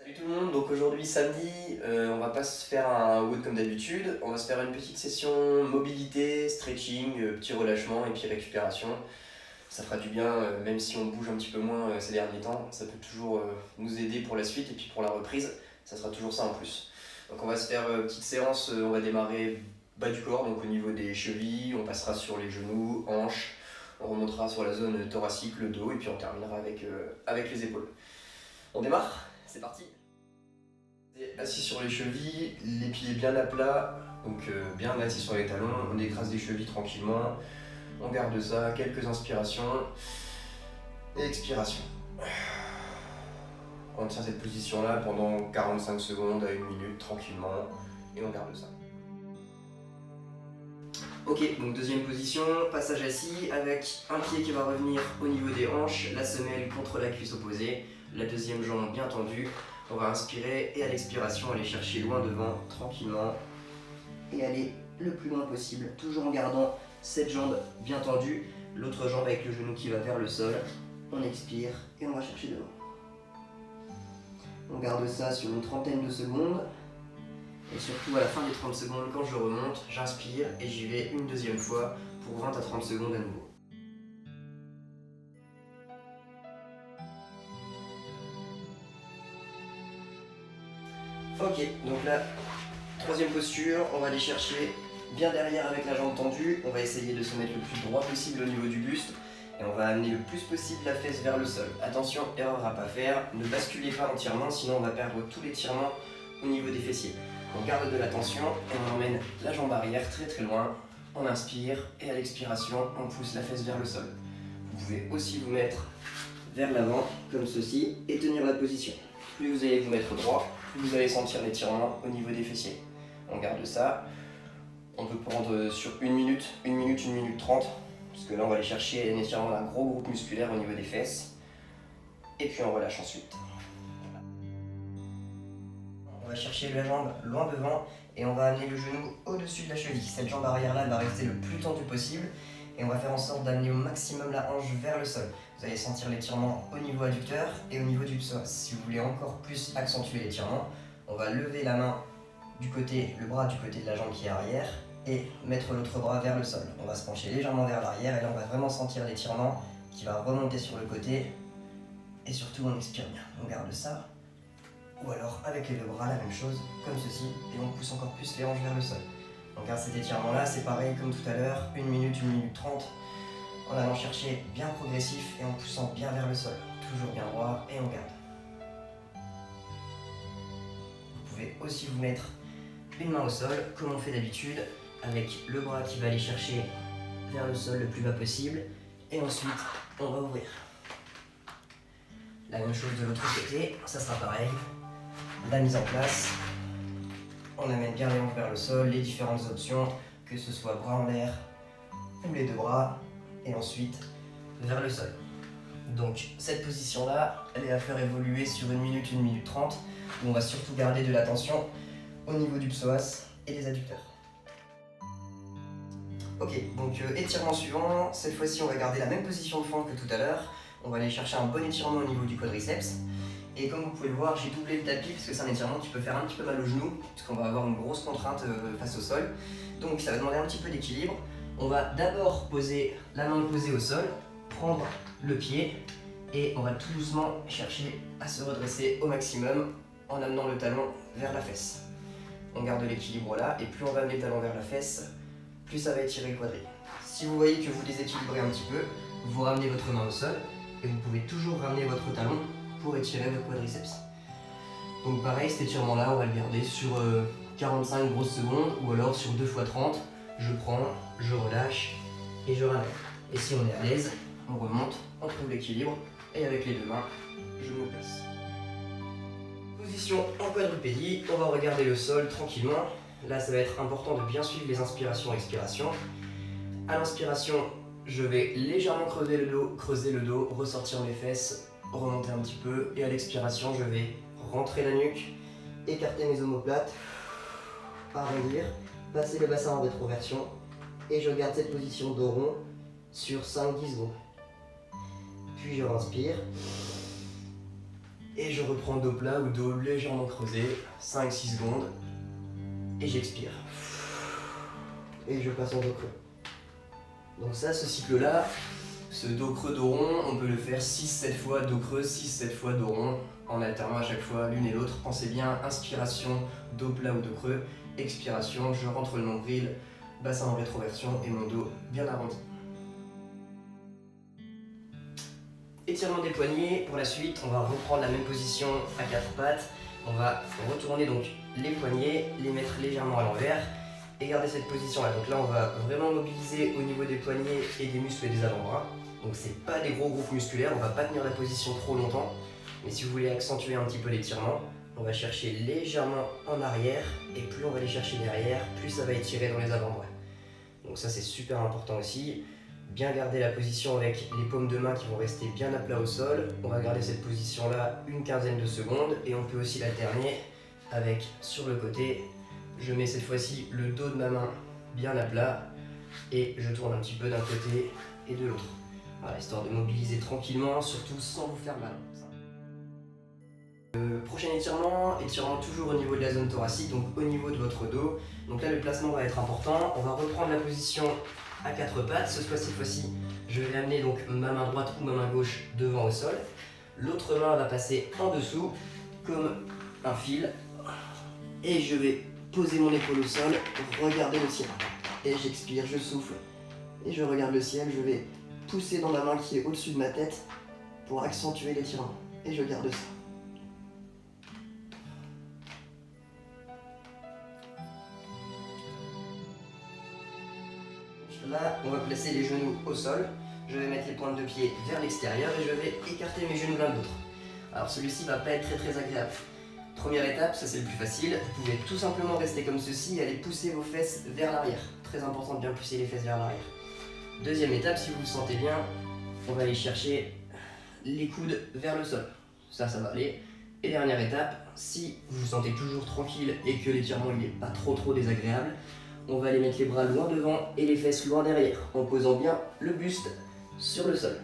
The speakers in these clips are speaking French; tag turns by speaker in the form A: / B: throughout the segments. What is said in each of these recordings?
A: Salut tout le monde, donc aujourd'hui samedi, on va pas se faire un WOD comme d'habitude, on va se faire une petite session mobilité, stretching, petit relâchement et puis récupération. Ça fera du bien, même si on bouge un petit peu moins ces derniers temps, ça peut toujours nous aider pour la suite et puis pour la reprise, ça sera toujours ça en plus. Donc on va se faire petite séance, on va démarrer bas du corps, donc au niveau des chevilles, on passera sur les genoux, hanches, on remontera sur la zone thoracique, le dos et puis on terminera avec les épaules. On démarre? C'est parti. Assis sur les chevilles, les pieds bien à plat, donc bien assis sur les talons, on écrase les chevilles tranquillement, on garde ça, quelques inspirations et expirations. On tient cette position là pendant 45 secondes à 1 minute tranquillement et on garde ça. Ok, donc deuxième position, passage assis avec un pied qui va revenir au niveau des hanches, la semelle contre la cuisse opposée, la deuxième jambe bien tendue. On va inspirer et à l'expiration aller chercher loin devant tranquillement et aller le plus loin possible, toujours en gardant cette jambe bien tendue, l'autre jambe avec le genou qui va vers le sol. On expire et on va chercher devant. On garde ça sur une trentaine de secondes. Et surtout à la fin des 30 secondes, quand je remonte, j'inspire et j'y vais une deuxième fois pour 20 à 30 secondes à nouveau. Ok, donc là, troisième posture, on va aller chercher bien derrière avec la jambe tendue. On va essayer de se mettre le plus droit possible au niveau du buste. Et on va amener le plus possible la fesse vers le sol. Attention, erreur à pas faire, ne basculez pas entièrement, sinon on va perdre tout l'étirement au niveau des fessiers. On garde de la tension et on emmène la jambe arrière très très loin. On inspire et à l'expiration, on pousse la fesse vers le sol. Vous pouvez aussi vous mettre vers l'avant, comme ceci, et tenir la position. Plus vous allez vous mettre droit, plus vous allez sentir l'étirement au niveau des fessiers. On garde ça. On peut prendre sur 1 minute, 1 minute, 1 minute 30, parce que là on va aller chercher un étirement d'un gros groupe musculaire au niveau des fesses. Et puis on relâche ensuite. On va chercher la jambe loin devant et on va amener le genou au-dessus de la cheville. Cette jambe arrière là va rester le plus tendue possible et on va faire en sorte d'amener au maximum la hanche vers le sol. Vous allez sentir l'étirement au niveau adducteur et au niveau du psoas. Si vous voulez encore plus accentuer l'étirement, on va lever la main du côté, le bras du côté de la jambe qui est arrière et mettre l'autre bras vers le sol. On va se pencher légèrement vers l'arrière et là on va vraiment sentir l'étirement qui va remonter sur le côté et surtout on expire bien. On garde ça. Ou alors avec les deux bras, la même chose, comme ceci, et on pousse encore plus les hanches vers le sol. On garde cet étirement là, c'est pareil comme tout à l'heure, 1 minute, 1 minute 30, en allant chercher bien progressif et en poussant bien vers le sol. Toujours bien droit et on garde. Vous pouvez aussi vous mettre une main au sol, comme on fait d'habitude, avec le bras qui va aller chercher vers le sol le plus bas possible, et ensuite on va ouvrir. La même chose de l'autre côté, ça sera pareil. La mise en place, on amène bien les hanches vers le sol, les différentes options, que ce soit bras en l'air ou les deux bras, et ensuite vers le sol. Donc cette position là, elle est à faire évoluer sur 1 minute, 1 minute 30, où on va surtout garder de la tension au niveau du psoas et des adducteurs. Ok, donc étirement suivant, cette fois-ci on va garder la même position de fente que tout à l'heure, on va aller chercher un bon étirement au niveau du quadriceps. Et comme vous pouvez le voir, j'ai doublé le tapis parce que c'est un étirement qui peut faire un petit peu mal au genou, puisqu'on va avoir une grosse contrainte face au sol. Donc ça va demander un petit peu d'équilibre. On va d'abord poser la main posée au sol, prendre le pied, et on va tout doucement chercher à se redresser au maximum en amenant le talon vers la fesse. On garde l'équilibre là, et plus on va amener le talon vers la fesse, plus ça va étirer le quadri. Si vous voyez que vous déséquilibrez un petit peu, vous ramenez votre main au sol, et vous pouvez toujours ramener votre talon pour étirer votre quadriceps. Donc pareil, cet étirement là, on va le garder sur 45 grosses secondes ou alors sur 2 x 30. Je prends, je relâche et je ramène. Et si on est à l'aise, on remonte, on trouve l'équilibre et avec les deux mains, je me place. Position en quadrupédie, on va regarder le sol tranquillement. Là, ça va être important de bien suivre les inspirations et expirations. À l'inspiration, je vais légèrement creuser le dos, ressortir mes fesses, remonter un petit peu, et à l'expiration je vais rentrer la nuque, écarter mes omoplates, arrondir, passer le bassin en rétroversion et je garde cette position dos rond sur 5-10 secondes. Puis je respire Et je reprends dos plat ou dos légèrement creusé, 5-6 secondes. Et j'expire. Et je passe en dos creux. Donc ça, ce cycle-là, ce dos creux, dos rond, on peut le faire 6-7 fois dos creux, 6-7 fois dos rond, en alternant à chaque fois l'une et l'autre. Pensez bien, inspiration, dos plat ou dos creux, expiration, je rentre le nombril, bassin en rétroversion et mon dos bien arrondi. Étirement des poignets, pour la suite, on va reprendre la même position à quatre pattes. On va retourner donc les poignets, les mettre légèrement à l'envers et garder cette position-là. Donc là, on va vraiment mobiliser au niveau des poignets et des muscles et des avant-bras. Donc c'est pas des gros groupes musculaires, on va pas tenir la position trop longtemps. Mais si vous voulez accentuer un petit peu l'étirement, on va chercher légèrement en arrière et plus on va aller chercher derrière, plus ça va étirer dans les avant-bras. Donc ça c'est super important aussi. Bien garder la position avec les paumes de main qui vont rester bien à plat au sol. On va garder cette position là une quinzaine de secondes et on peut aussi l'alterner avec sur le côté. Je mets cette fois-ci le dos de ma main bien à plat et je tourne un petit peu d'un côté et de l'autre. Voilà, histoire de mobiliser tranquillement, surtout sans vous faire mal. Prochain étirement toujours au niveau de la zone thoracique, donc au niveau de votre dos. Donc là le placement va être important. On va reprendre la position à quatre pattes. Cette fois-ci, je vais amener donc ma main droite ou ma main gauche devant au sol. L'autre main va passer en dessous comme un fil. Et je vais poser mon épaule au sol, regarder le ciel. Et j'expire, je souffle. Et je regarde le ciel, je vais pousser dans la main qui est au-dessus de ma tête pour accentuer l'étirement. Et je garde ça. Là, on va placer les genoux au sol. Je vais mettre les pointes de pied vers l'extérieur et je vais écarter mes genoux l'un de l'autre. Alors celui-ci va pas être très agréable. Première étape, ça c'est le plus facile. Vous pouvez tout simplement rester comme ceci et aller pousser vos fesses vers l'arrière. Très important de bien pousser les fesses vers l'arrière. Deuxième étape, si vous le sentez bien, on va aller chercher les coudes vers le sol. Ça va aller. Et dernière étape, si vous vous sentez toujours tranquille et que l'étirement il n'est pas trop désagréable, on va aller mettre les bras loin devant et les fesses loin derrière, en posant bien le buste sur le sol.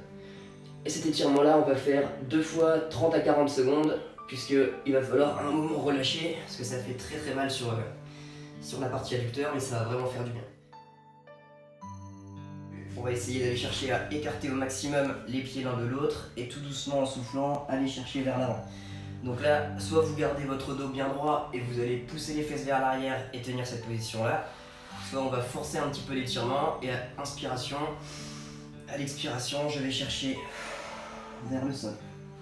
A: Et cet étirement-là, on va faire 2 fois 30 à 40 secondes, puisqu'il va falloir un moment relâcher, parce que ça fait très mal sur la partie adducteur, mais ça va vraiment faire du bien. On va essayer d'aller chercher à écarter au maximum les pieds l'un de l'autre, et tout doucement en soufflant, aller chercher vers l'avant. Donc là, soit vous gardez votre dos bien droit et vous allez pousser les fesses vers l'arrière et tenir cette position-là, soit on va forcer un petit peu l'étirement et à inspiration, à l'expiration, je vais chercher vers le sol.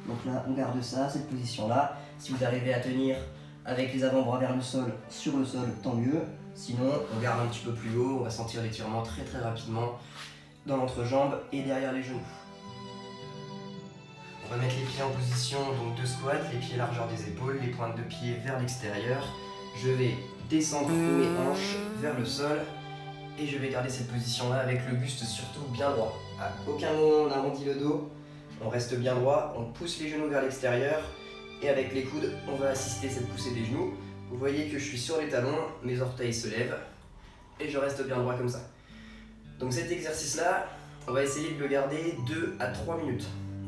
A: Donc là, on garde ça, cette position-là. Si vous arrivez à tenir avec les avant-bras vers le sol, sur le sol, tant mieux. Sinon, on garde un petit peu plus haut, on va sentir l'étirement très rapidement dans l'entrejambe et derrière les genoux. On va mettre les pieds en position donc de squat, les pieds largeur des épaules, les pointes de pied vers l'extérieur. Je vais descendre mes hanches vers le sol et je vais garder cette position-là avec le buste surtout bien droit. À aucun moment on arrondit le dos, on reste bien droit, on pousse les genoux vers l'extérieur et avec les coudes, on va assister cette poussée des genoux. Vous voyez que je suis sur les talons, mes orteils se lèvent et je reste bien droit comme ça. Donc cet exercice-là, on va essayer de le garder 2 à 3 minutes.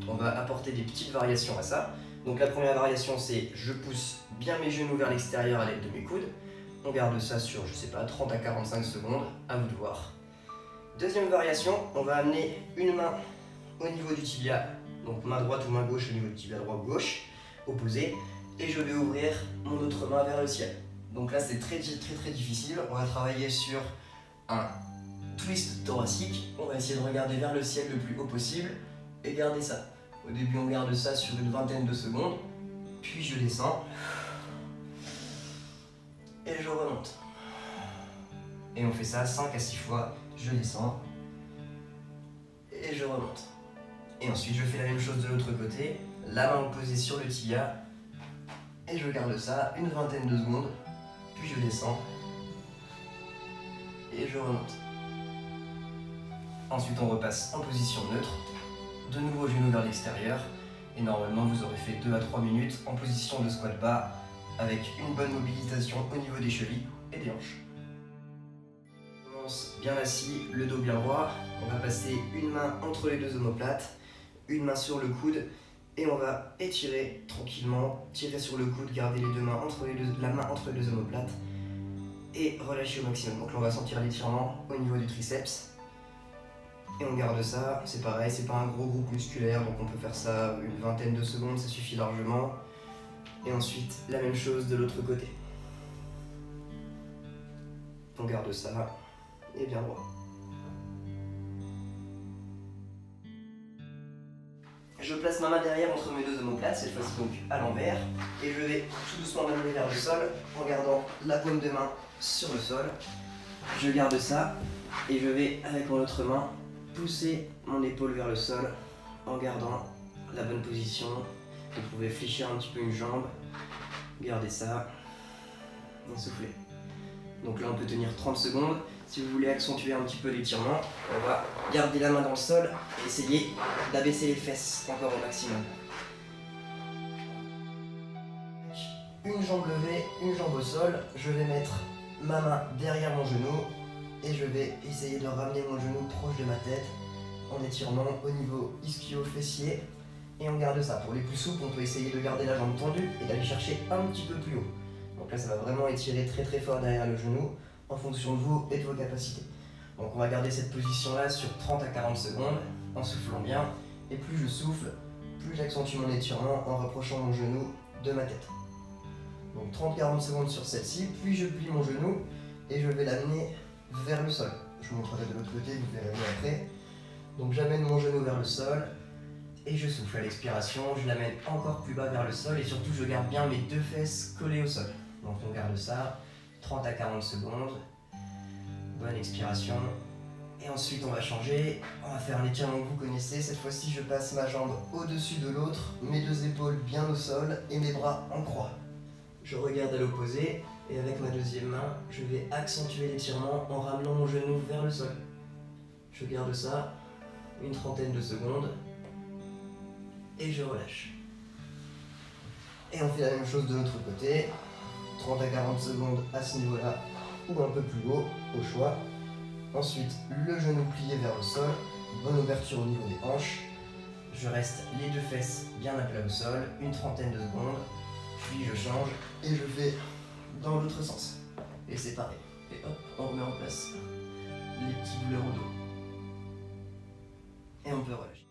A: On va apporter des petites variations à ça. Donc la première variation, c'est je pousse bien mes genoux vers l'extérieur à l'aide de mes coudes. On garde ça sur, je sais pas, 30 à 45 secondes, à vous de voir. Deuxième variation, on va amener une main au niveau du tibia, donc main droite ou main gauche au niveau du tibia droit ou gauche, opposé, et je vais ouvrir mon autre main vers le ciel. Donc là c'est très difficile, on va travailler sur un twist thoracique, on va essayer de regarder vers le ciel le plus haut possible et garder ça. Au début on garde ça sur une vingtaine de secondes, puis je descends et je remonte. Et on fait ça 5 à 6 fois, je descends et je remonte. Et ensuite je fais la même chose de l'autre côté, la main posée sur le tibia et je garde ça une vingtaine de secondes, puis je descends et je remonte. Ensuite on repasse en position neutre, de nouveau genoux vers l'extérieur et normalement vous aurez fait 2 à 3 minutes en position de squat bas avec une bonne mobilisation au niveau des chevilles et des hanches. On commence bien assis, le dos bien droit, on va passer une main entre les deux omoplates, une main sur le coude Et on va étirer tranquillement, tirer sur le coude, garder les deux mains la main entre les deux omoplates et relâcher au maximum. Donc là on va sentir l'étirement au niveau du triceps. Et on garde ça, c'est pareil, c'est pas un gros groupe musculaire, donc on peut faire ça une vingtaine de secondes, ça suffit largement. Et ensuite, la même chose de l'autre côté. On garde ça, et bien droit. Je place ma main derrière entre mes deux omoplates, cette fois-ci donc à l'envers, et je vais tout doucement m'amener vers le sol en gardant la paume de main sur le sol. Je garde ça, et je vais avec mon autre main pousser mon épaule vers le sol en gardant la bonne position. Vous pouvez fléchir un petit peu une jambe, gardez ça, et soufflez. Donc là on peut tenir 30 secondes. Si vous voulez accentuer un petit peu l'étirement, on va garder la main dans le sol et essayer d'abaisser les fesses encore au maximum. Une jambe levée, une jambe au sol, je vais mettre ma main derrière mon genou et je vais essayer de ramener mon genou proche de ma tête en étirant au niveau ischio-fessier et on garde ça. Pour les plus souples, on peut essayer de garder la jambe tendue et d'aller chercher un petit peu plus haut. Donc là, ça va vraiment étirer très très fort derrière le genou en fonction de vous et de vos capacités. Donc on va garder cette position-là sur 30 à 40 secondes en soufflant bien. Et plus je souffle, plus j'accentue mon étirement en rapprochant mon genou de ma tête. Donc 30-40 secondes sur celle-ci, puis je plie mon genou et je vais l'amener vers le sol. Je vous montrerai de l'autre côté, vous verrez mieux après. Donc j'amène mon genou vers le sol et je souffle à l'expiration, je l'amène encore plus bas vers le sol et surtout je garde bien mes deux fesses collées au sol. Donc on garde ça, 30 à 40 secondes, bonne expiration. Et ensuite on va changer, on va faire un étirement que vous connaissez. Cette fois-ci je passe ma jambe au-dessus de l'autre, mes deux épaules bien au sol et mes bras en croix. Je regarde à l'opposé et avec ma deuxième main, je vais accentuer l'étirement en ramenant mon genou vers le sol. Je garde ça une trentaine de secondes et je relâche. Et on fait la même chose de l'autre côté, 30 à 40 secondes à ce niveau-là ou un peu plus haut, au choix. Ensuite, le genou plié vers le sol, bonne ouverture au niveau des hanches. Je reste les deux fesses bien à plat au sol, une trentaine de secondes, puis je change et je fais dans l'autre sens. Et c'est pareil. Et hop, on remet en place les petits douleurs au dos. Et on peut relâcher.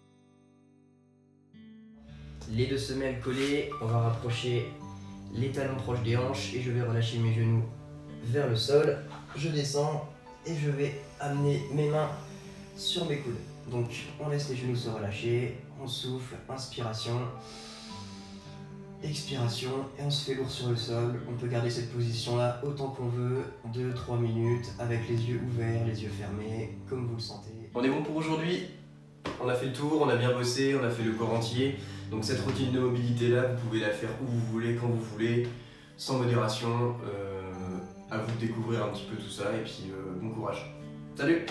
A: Les deux semelles collées, on va rapprocher les talons proches des hanches et je vais relâcher mes genoux vers le sol. Je descends et je vais amener mes mains sur mes coudes. Donc on laisse les genoux se relâcher, on souffle, inspiration, expiration et on se fait lourd sur le sol. On peut garder cette position là autant qu'on veut, 2-3 minutes avec les yeux ouverts, les yeux fermés, comme vous le sentez.
B: On est bon pour aujourd'hui, on a fait le tour, on a bien bossé, on a fait le corps entier. Donc cette routine de mobilité là, vous pouvez la faire où vous voulez, quand vous voulez, sans modération. À vous de découvrir un petit peu tout ça et puis bon courage. Salut!